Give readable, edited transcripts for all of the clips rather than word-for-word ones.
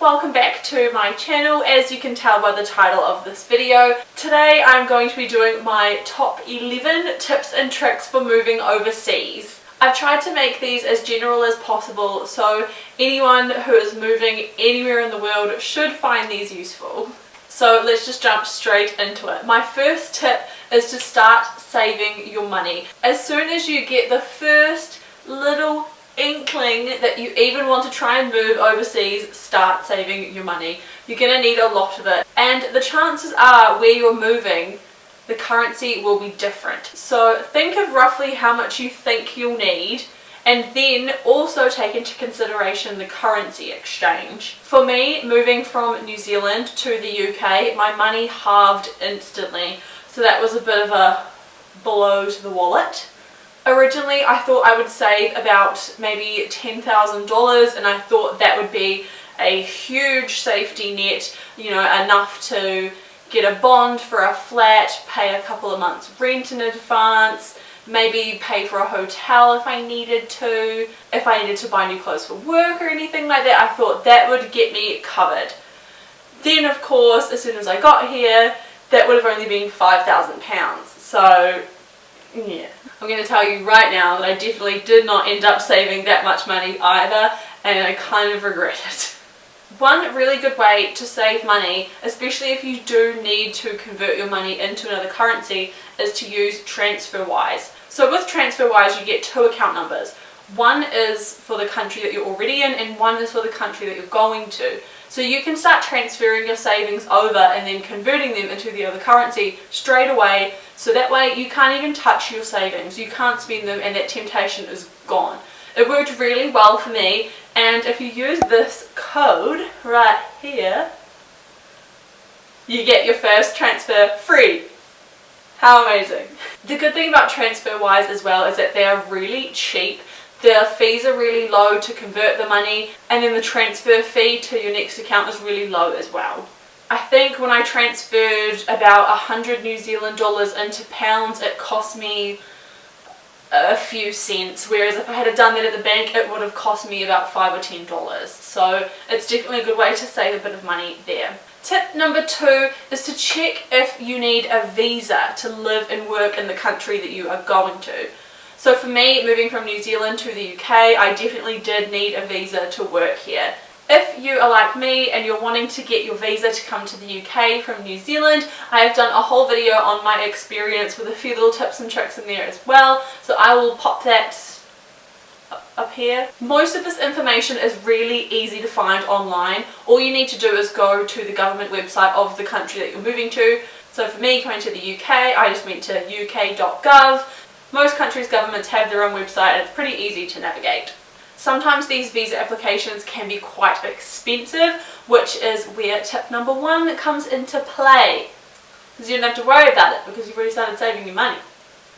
Welcome back to my channel. As you can tell by the title of this video, today I'm going to be doing my top 11 tips and tricks for moving overseas. I've tried to make these as general as possible, so anyone who is moving anywhere in the world should find these useful. So let's just jump straight into it. My first tip is to start saving your money. As soon as you get the first little inkling that you even want to try and move overseas, start saving your money. You're going to need a lot of it, and the chances are where you're moving the currency will be different. So think of roughly how much you think you'll need, and then also take into consideration the currency exchange. For me, moving from New Zealand to the UK, my money halved instantly, so that was a bit of a blow to the wallet. Originally I thought I would save about maybe $10,000, and I thought that would be a huge safety net, you know, enough to get a bond for a flat, pay a couple of months rent in advance, maybe pay for a hotel if I needed to, if I needed to buy new clothes for work or anything like that. I thought that would get me covered. Then of course, as soon as I got here, that would have only been £5,000. So yeah, I'm going to tell you right now that I definitely did not end up saving that much money either, and I kind of regret it. One really good way to save money, especially if you do need to convert your money into another currency, is to use TransferWise. So with TransferWise you get two account numbers. One is for the country that you're already in, and one is for the country that you're going to. So you can start transferring your savings over and then converting them into the other currency straight away, so that way you can't even touch your savings, you can't spend them, and that temptation is gone. It worked really well for me, and if you use this code right here, you get your first transfer free. How amazing. The good thing about TransferWise as well is that they are really cheap. The fees are really low to convert the money, and then the transfer fee to your next account is really low as well. I think when I transferred about 100 New Zealand dollars into pounds, it cost me a few cents, whereas if I had done that at the bank, it would have cost me about $5 or $10. So it's definitely a good way to save a bit of money there. Tip number 2 is to check if you need a visa to live and work in the country that you are going to. So for me, moving from New Zealand to the UK, I definitely did need a visa to work here. If you are like me and you're wanting to get your visa to come to the UK from New Zealand, I have done a whole video on my experience with a few little tips and tricks in there as well, so I will pop that up here. Most of this information is really easy to find online. All you need to do is go to the government website of the country that you're moving to. So for me, coming to the UK, I just went to uk.gov. Most countries' governments have their own website, and it's pretty easy to navigate. Sometimes these visa applications can be quite expensive, which is where tip number 1 comes into play, because you don't have to worry about it because you've already started saving your money.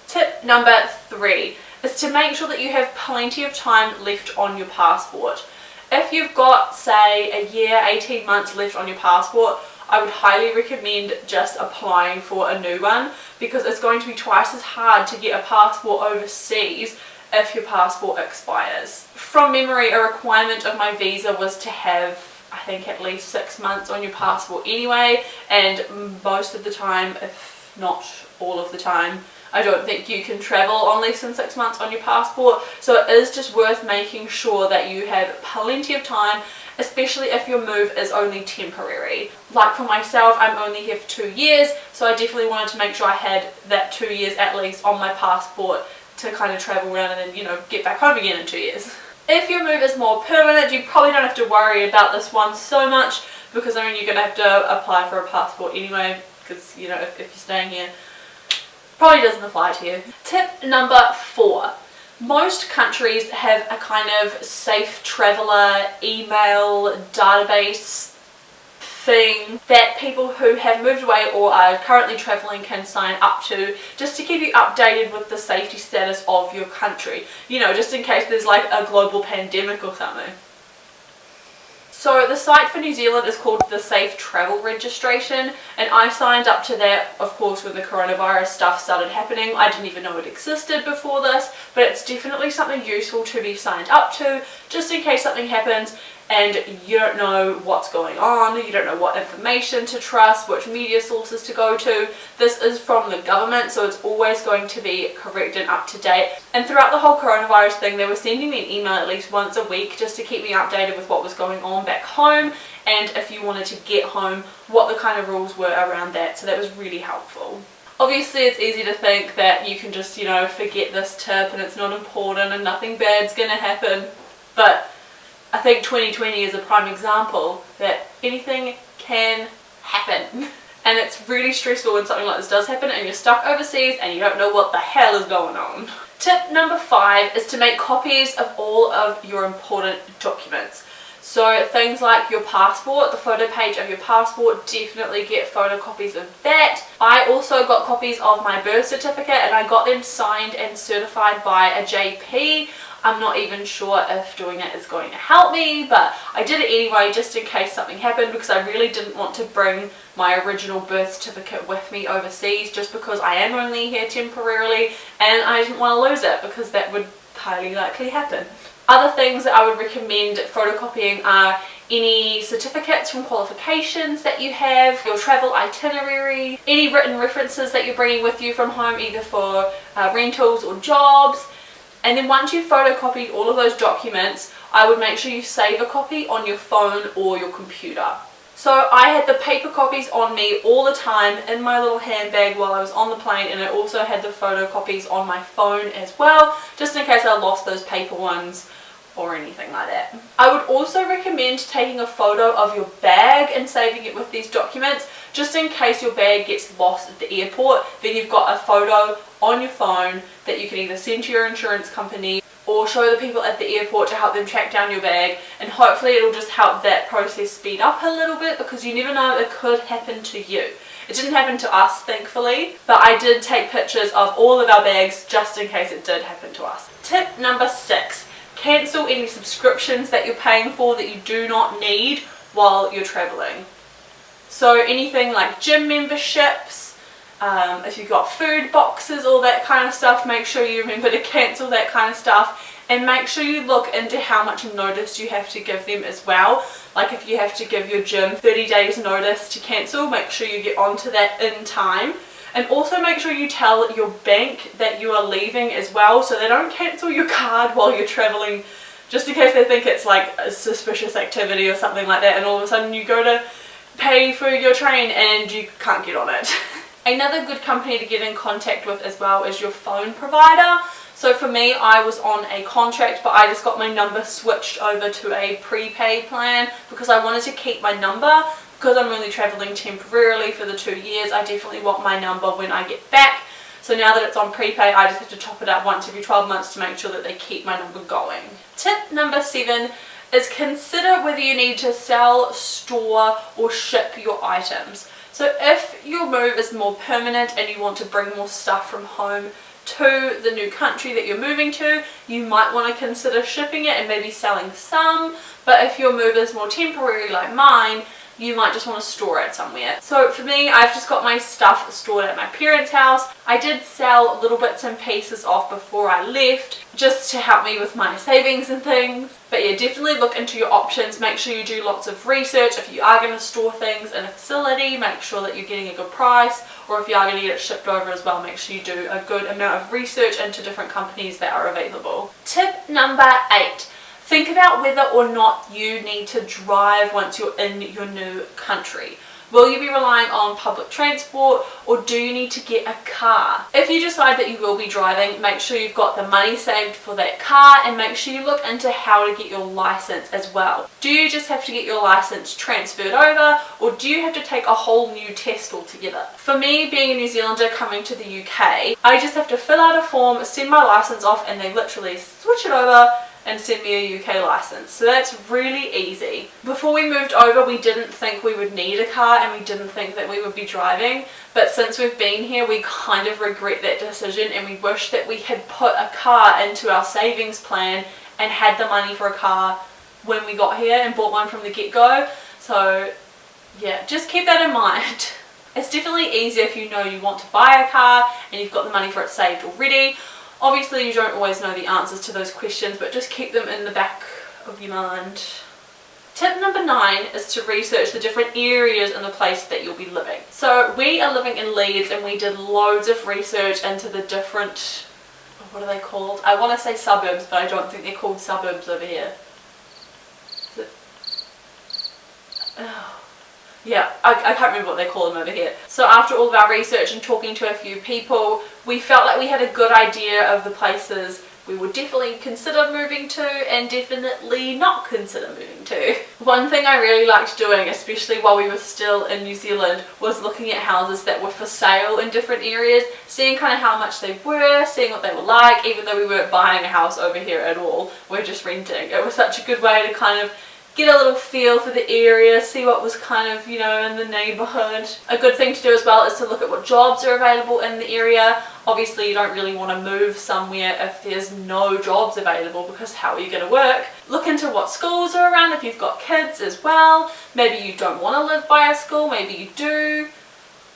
Tip number 3 is to make sure that you have plenty of time left on your passport. If you've got, say, a year, 18 months left on your passport, I would highly recommend just applying for a new one, because it's going to be twice as hard to get a passport overseas if your passport expires. From memory, a requirement of my visa was to have, I think, at least 6 months on your passport anyway, and most of the time, if not all of the time, I don't think you can travel on less than 6 months on your passport. So it is just worth making sure that you have plenty of time, especially if your move is only temporary. Like for myself, I'm only here for 2 years, so I definitely wanted to make sure I had that 2 years at least on my passport to kind of travel around and then, you know, get back home again in 2 years. If your move is more permanent, you probably don't have to worry about this one so much, because I mean, you're going to have to apply for a passport anyway, because, you know, if you're staying here, probably doesn't apply to you. Tip number 4. Most countries have a kind of safe traveller email database thing that people who have moved away or are currently travelling can sign up to, just to keep you updated with the safety status of your country. You know, just in case there's like a global pandemic or something. So the site for New Zealand is called the Safe Travel Registration, and I signed up to that, of course, when the coronavirus stuff started happening. I didn't even know it existed before this, but it's definitely something useful to be signed up to, just in case something happens and you don't know what's going on, you don't know what information to trust, which media sources to go to. This is from the government, so it's always going to be correct and up to date. And throughout the whole coronavirus thing, they were sending me an email at least once a week just to keep me updated with what was going on back home, and if you wanted to get home, what the kind of rules were around that. So that was really helpful. Obviously, it's easy to think that you can just, you know, forget this tip and it's not important and nothing bad's gonna happen. But I think 2020 is a prime example that anything can happen. And it's really stressful when something like this does happen and you're stuck overseas and you don't know what the hell is going on. Tip number 5 is to make copies of all of your important documents. So things like your passport, the photo page of your passport, definitely get photocopies of that. I also got copies of my birth certificate and I got them signed and certified by a JP. I'm not even sure if doing it is going to help me, but I did it anyway just in case something happened, because I really didn't want to bring my original birth certificate with me overseas, just because I am only here temporarily and I didn't want to lose it, because that would highly likely happen. Other things that I would recommend photocopying are any certificates from qualifications that you have, your travel itinerary, any written references that you're bringing with you from home, either for rentals or jobs. And then once you've photocopied all of those documents, I would make sure you save a copy on your phone or your computer. So I had the paper copies on me all the time in my little handbag while I was on the plane, and I also had the photocopies on my phone as well, just in case I lost those paper ones or anything like that. I would also recommend taking a photo of your bag and saving it with these documents, just in case your bag gets lost at the airport. Then you've got a photo on your phone that you can either send to your insurance company or show the people at the airport to help them track down your bag, and hopefully it'll just help that process speed up a little bit, because you never know, it could happen to you. It didn't happen to us, thankfully, but I did take pictures of all of our bags just in case it did happen to us. Tip number 6, cancel any subscriptions that you're paying for that you do not need while you're traveling. So anything like gym memberships, if you've got food boxes, all that kind of stuff, make sure you remember to cancel that kind of stuff, and make sure you look into how much notice you have to give them as well. Like if you have to give your gym 30 days notice to cancel, make sure you get onto that in time. And also make sure you tell your bank that you are leaving as well, so they don't cancel your card while you're traveling, just in case they think it's like a suspicious activity or something like that, and all of a sudden you go to pay for your train and you can't get on it. Another good company to get in contact with as well is your phone provider. So for me, I was on a contract, but I just got my number switched over to a prepaid plan because I wanted to keep my number. Because I'm only traveling temporarily for the 2 years, I definitely want my number when I get back. So now that it's on prepaid, I just have to top it up once every 12 months to make sure that they keep my number going. Tip number 7 is consider whether you need to sell, store, or ship your items. So if your move is more permanent and you want to bring more stuff from home to the new country that you're moving to, you might want to consider shipping it and maybe selling some. But if your move is more temporary like mine, you might just want to store it somewhere. So for me, I've just got my stuff stored at my parents' house. I did sell little bits and pieces off before I left, just to help me with my savings and things. But yeah, definitely look into your options. Make sure you do lots of research. If you are going to store things in a facility, make sure that you're getting a good price. Or if you are going to get it shipped over as well, make sure you do a good amount of research into different companies that are available. Tip number 8. Think about whether or not you need to drive once you're in your new country. Will you be relying on public transport, or do you need to get a car? If you decide that you will be driving, make sure you've got the money saved for that car, and make sure you look into how to get your license as well. Do you just have to get your license transferred over, or do you have to take a whole new test altogether? For me, being a New Zealander coming to the UK, I just have to fill out a form, send my license off, and they literally switch it over and send me a UK license. So that's really easy. Before we moved over, we didn't think we would need a car and we didn't think that we would be driving, but since we've been here, we kind of regret that decision, and we wish that we had put a car into our savings plan and had the money for a car when we got here and bought one from the get-go. So yeah, just keep that in mind. It's definitely easier if you know you want to buy a car and you've got the money for it saved already. Obviously, you don't always know the answers to those questions, but just keep them in the back of your mind. Tip number 9 is to research the different areas in the place that you'll be living. So we are living in Leeds and we did loads of research into the different, what are they called? I want to say suburbs, but I don't think they're called suburbs over here. Yeah, I can't remember what they call them over here. So after all of our research and talking to a few people, we felt like we had a good idea of the places we would definitely consider moving to and definitely not consider moving to. One thing I really liked doing, especially while we were still in New Zealand, was looking at houses that were for sale in different areas, seeing kind of how much they were, seeing what they were like, even though we weren't buying a house over here at all, we're just renting. It was such a good way to kind of get a little feel for the area, see what was kind of, you know, in the neighbourhood. A good thing to do as well is to look at what jobs are available in the area. Obviously you don't really want to move somewhere if there's no jobs available, because how are you going to work? Look into what schools are around if you've got kids as well. Maybe you don't want to live by a school, maybe you do.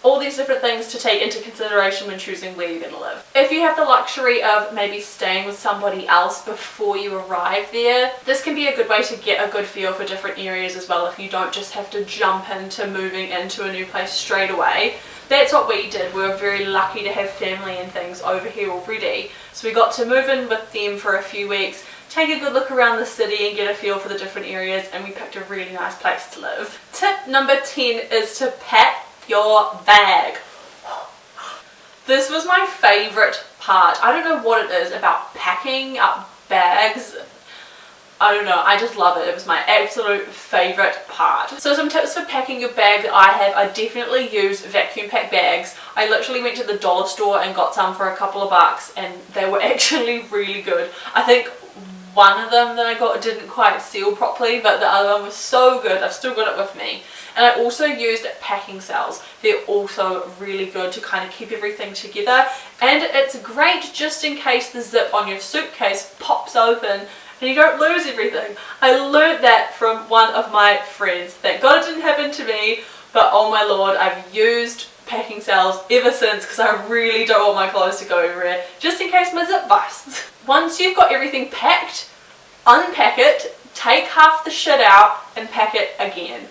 All these different things to take into consideration when choosing where you're going to live. If you have the luxury of maybe staying with somebody else before you arrive there, this can be a good way to get a good feel for different areas as well, if you don't just have to jump into moving into a new place straight away. That's what we did. We were very lucky to have family and things over here already. So we got to move in with them for a few weeks, take a good look around the city and get a feel for the different areas, and we picked a really nice place to live. Tip number 10 is to pack your bag. This was my favourite part. I don't know what it is about packing up bags. I don't know, I just love it. It was my absolute favourite part. So some tips for packing your bag that I have: I definitely use vacuum pack bags. I literally went to the dollar store and got some for a couple of bucks and they were actually really good. I think one of them that I got didn't quite seal properly, but the other one was so good. I've still got it with me. And I also used packing cells. They're also really good to kind of keep everything together, and it's great just in case the zip on your suitcase pops open and you don't lose everything. I learned that from one of my friends. Thank God it didn't happen to me, but oh my lord, I've used packing cells ever since because I really don't want my clothes to go everywhere, just in case my zip busts. Once you've got everything packed, unpack it, take half the shit out and pack it again.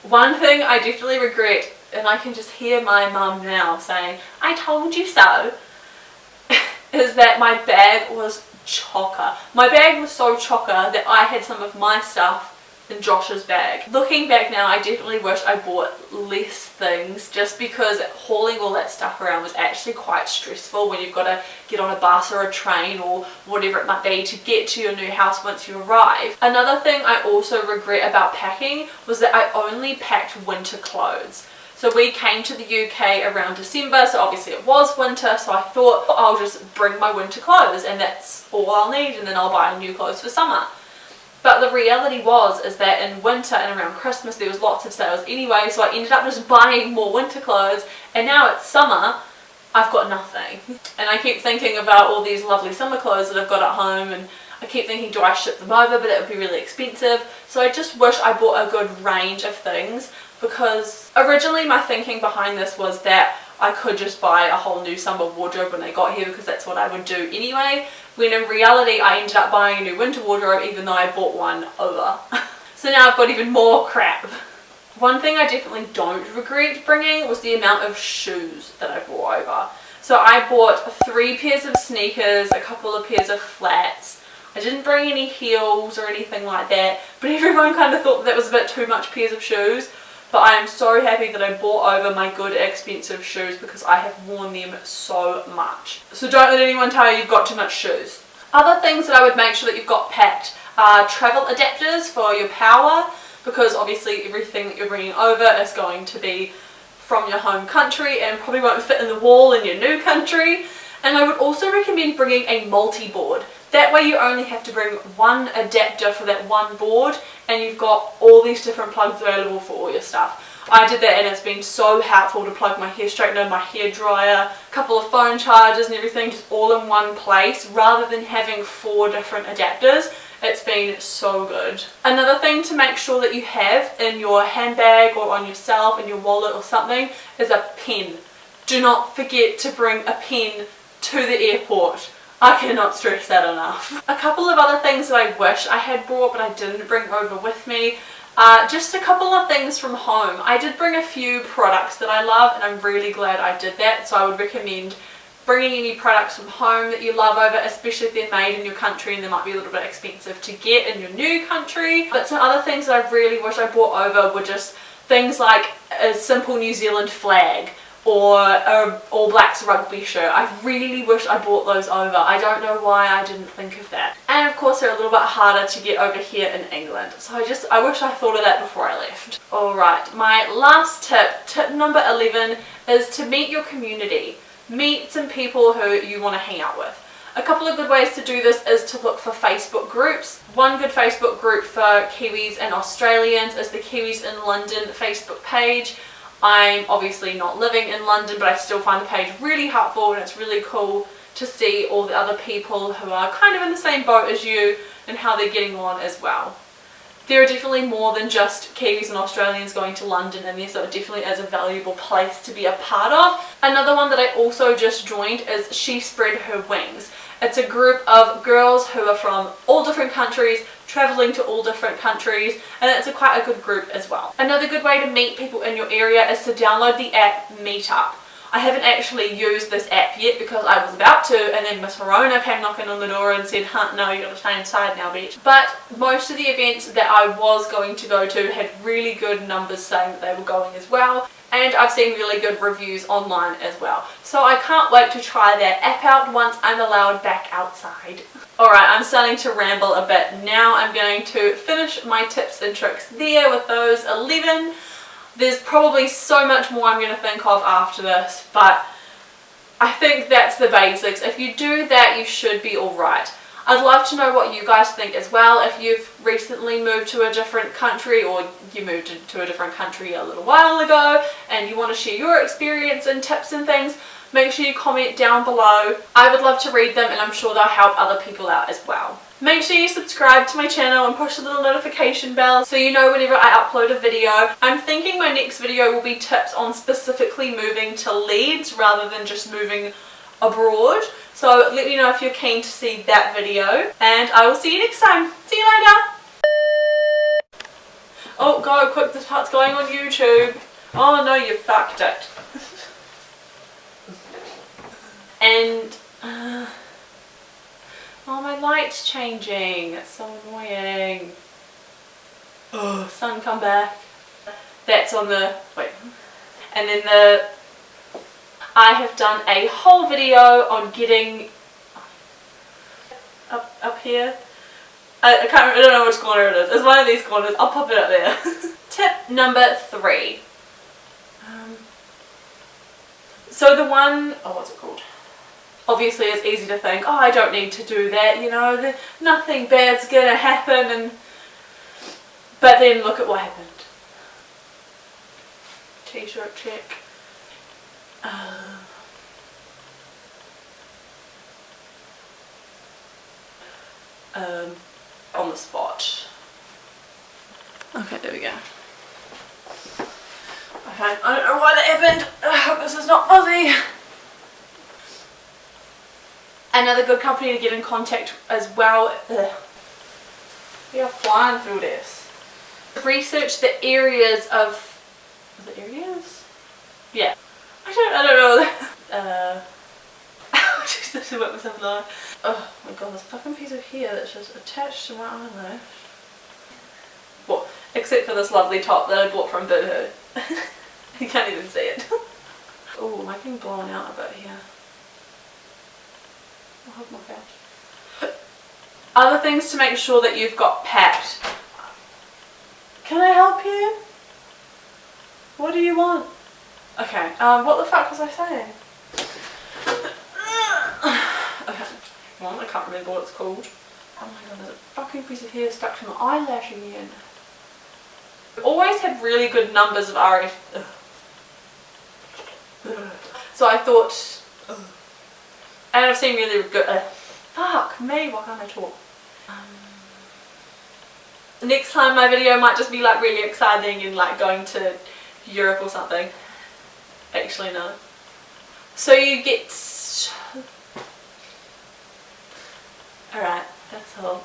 One thing I definitely regret, and I can just hear my mum now saying, "I told you so," is that my bag was chocker. My bag was so chocker that I had some of my stuff in Josh's bag. Looking back now, I definitely wish I bought less things, just because hauling all that stuff around was actually quite stressful when you've got to get on a bus or a train or whatever it might be to get to your new house once you arrive. Another thing I also regret about packing was that I only packed winter clothes. So we came to the UK around December, so obviously it was winter, so I thought I'll just bring my winter clothes and that's all I'll need, and then I'll buy new clothes for summer. But the reality is that in winter and around Christmas there was lots of sales anyway, so I ended up just buying more winter clothes, and now it's summer, I've got nothing. And I keep thinking about all these lovely summer clothes that I've got at home, and I keep thinking, do I ship them over? But it would be really expensive. So I just wish I bought a good range of things, because originally my thinking behind this was that I could just buy a whole new summer wardrobe when I got here, because that's what I would do anyway, when in reality I ended up buying a new winter wardrobe even though I bought one over. So now I've got even more crap. One thing I definitely don't regret bringing was the amount of shoes that I brought over. So I bought 3 pairs of sneakers, a couple of pairs of flats. I didn't bring any heels or anything like that, but everyone kind of thought that was a bit too much pairs of shoes. But I am so happy that I bought over my good expensive shoes, because I have worn them so much. So don't let anyone tell you you've got too much shoes. Other things that I would make sure that you've got packed are travel adapters for your power, because obviously everything that you're bringing over is going to be from your home country and probably won't fit in the wall in your new country. And I would also recommend bringing a multi-board. That way you only have to bring one adapter for that one board, and you've got all these different plugs available for all your stuff. I did that and it's been so helpful to plug my hair straightener, my hair dryer, a couple of phone chargers and everything just all in one place, rather than having 4 different adapters. It's been so good. Another thing to make sure that you have in your handbag or on yourself, in your wallet or something, is a pen. Do not forget to bring a pen to the airport. I cannot stress that enough. A couple of other things that I wish I had brought but I didn't bring over with me Just a couple of things from home. I did bring a few products that I love, and I'm really glad I did that, so I would recommend bringing any products from home that you love over, especially if they're made in your country and they might be a little bit expensive to get in your new country. But some other things that I really wish I brought over were just things like a simple New Zealand flag or a All Blacks rugby shirt. I really wish I brought those over. I don't know why I didn't think of that. And of course they're a little bit harder to get over here in England. So I wish I thought of that before I left. Alright, my last tip number 11, is to meet your community. Meet some people who you want to hang out with. A couple of good ways to do this is to look for Facebook groups. One good Facebook group for Kiwis and Australians is the Kiwis in London Facebook page. I'm obviously not living in London, but I still find the page really helpful, and it's really cool to see all the other people who are kind of in the same boat as you and how they're getting on as well. There are definitely more than just Kiwis and Australians going to London in there, so it definitely is a valuable place to be a part of. Another one that I also just joined is She Spread Her Wings. It's a group of girls who are from all different countries, traveling to all different countries, and it's quite a good group as well. Another good way to meet people in your area is to download the app Meetup. I haven't actually used this app yet because I was about to, and then Miss Verona came knocking on the door and said, "Huh, no, you gotta stay inside now, bitch." But most of the events that I was going to go to had really good numbers saying that they were going as well, and I've seen really good reviews online as well. So I can't wait to try that app out once I'm allowed back outside. Alright, I'm starting to ramble a bit. Now I'm going to finish my tips and tricks there with those 11. There's probably so much more I'm going to think of after this, but I think that's the basics. If you do that, you should be alright. I'd love to know what you guys think as well. If you've recently moved to a different country, or you moved to a different country a little while ago and you want to share your experience and tips and things, make sure you comment down below. I would love to read them, and I'm sure they'll help other people out as well. Make sure you subscribe to my channel and push the little notification bell so you know whenever I upload a video. I'm thinking my next video will be tips on specifically moving to Leeds rather than just moving abroad. So let me know if you're keen to see that video, and I will see you next time. See you later! Oh, go quick, this part's going on YouTube. Oh no, you fucked it. And oh, my light's changing. It's so annoying. Oh, sun, come back. That's on the, wait. And then I have done a whole video on getting up here. I don't know which corner it is. It's one of these corners. I'll pop it up there. Tip number 3. So the one, oh, what's it called? Obviously it's easy to think, oh, I don't need to do that, you know, nothing bad's gonna happen, but then look at what happened. T-shirt check. On the spot. Okay, there we go. Okay, I don't know why that happened. I hope this is not fuzzy. Another good company to get in contact as well. We are flying through this. Research the areas of. Is it areas? Yeah. I don't know. I just have to work myself there. Oh my god, this fucking piece of hair that's just attached to my eyelash. What? Except for this lovely top that I bought from Boohoo. You can't even see it. Oh, am I getting blown out a bit here? I'll hold my gosh. Other things to make sure that you've got packed. Can I help you? What do you want? Okay, what the fuck was I saying? Okay, well, I can't remember what it's called. Oh my god, there's a fucking piece of hair stuck to my eyelash again. I've always had really good numbers of RF. So I thought, and I've seen really good, fuck me, why can't I talk? Next time my video might just be like really exciting and like going to Europe or something. Actually no. So you get, alright, that's all.